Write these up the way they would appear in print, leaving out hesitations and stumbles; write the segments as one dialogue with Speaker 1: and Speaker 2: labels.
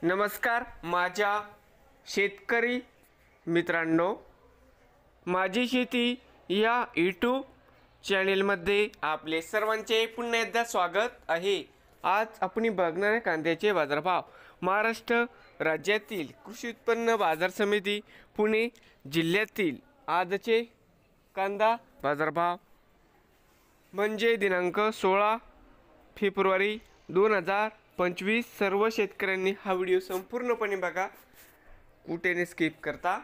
Speaker 1: नमस्कार माझ्या शेतकरी मित्रांनो, माझी शेती या यूट्यूब चॅनेलमध्ये आपले सर्वांचे पुन्हा एकदा स्वागत आहे। आज आपण बघणार आहे कांद्याचे बाजारभाव। महाराष्ट्र राज्यातील कृषी उत्पन्न बाजार समिती पुणे जिल्ह्यातील आजचे कांदा बाजारभाव म्हणजे दिनांक 16 फेब्रुवारी 2025। सर्व शेतकऱ्यांनी हा व्हिडिओ संपूर्णपणे बघा, कुठेने स्किप करता।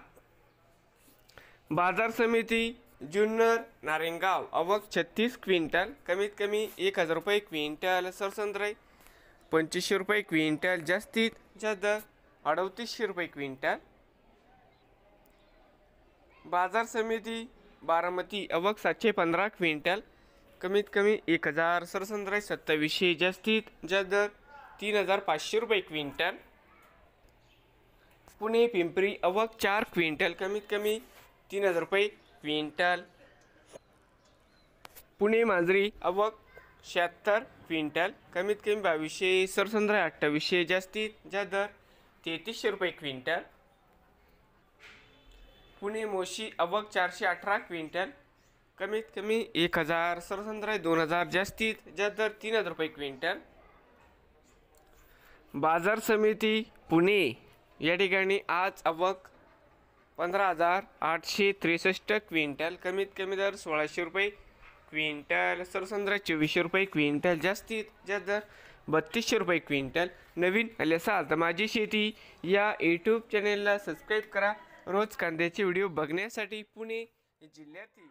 Speaker 1: बाजार समिती जुन्नर नारायणगाव आवक 36 क्विंटल, कमीत कमी 1000 रुपये क्विंटल, सरसंद्राई 2500 रुपये क्विंटल, जास्तीत जास्त 3800 रुपये क्विंटल। बाजार समिती बारामती आवक 715 क्विंटल, कमीत कमी 1000, सरसंद्राई 2700, जास्तीत जास्त 3500 रुपये क्विंटल। पुणे पिंपरी आवक 4 क्विंटल, कमीत कमी 3000 रुपये क्विंटल। पुणे मांजरी आवक 76 क्विंटल, कमीत कमी 2200, सरसंद्राई 2800, जास्तीत जास्त 3300 रुपये क्विंटल। पुणे मोशी आवक 418 क्विंटल, कमीत कमी 1000, सरसंद्राई 2000, जास्तीत जास्त 3000 रुपये क्विंटल। बाजार समिती पुणे या ठिकाणी आज आवक 15863 क्विंटल, कमीत कमी दर 1600 रुपये क्विंटल, सरसंद्राई 2400 रुपये क्विंटल, जास्तीत जास्त 3200 रुपये क्विंटल। नवीन आले असाल तर माझी शेती या यूट्यूब चॅनेलला सबस्क्राईब करा रोज कांद्याचे व्हिडिओ बघण्यासाठी। पुणे जिल्ह्यातील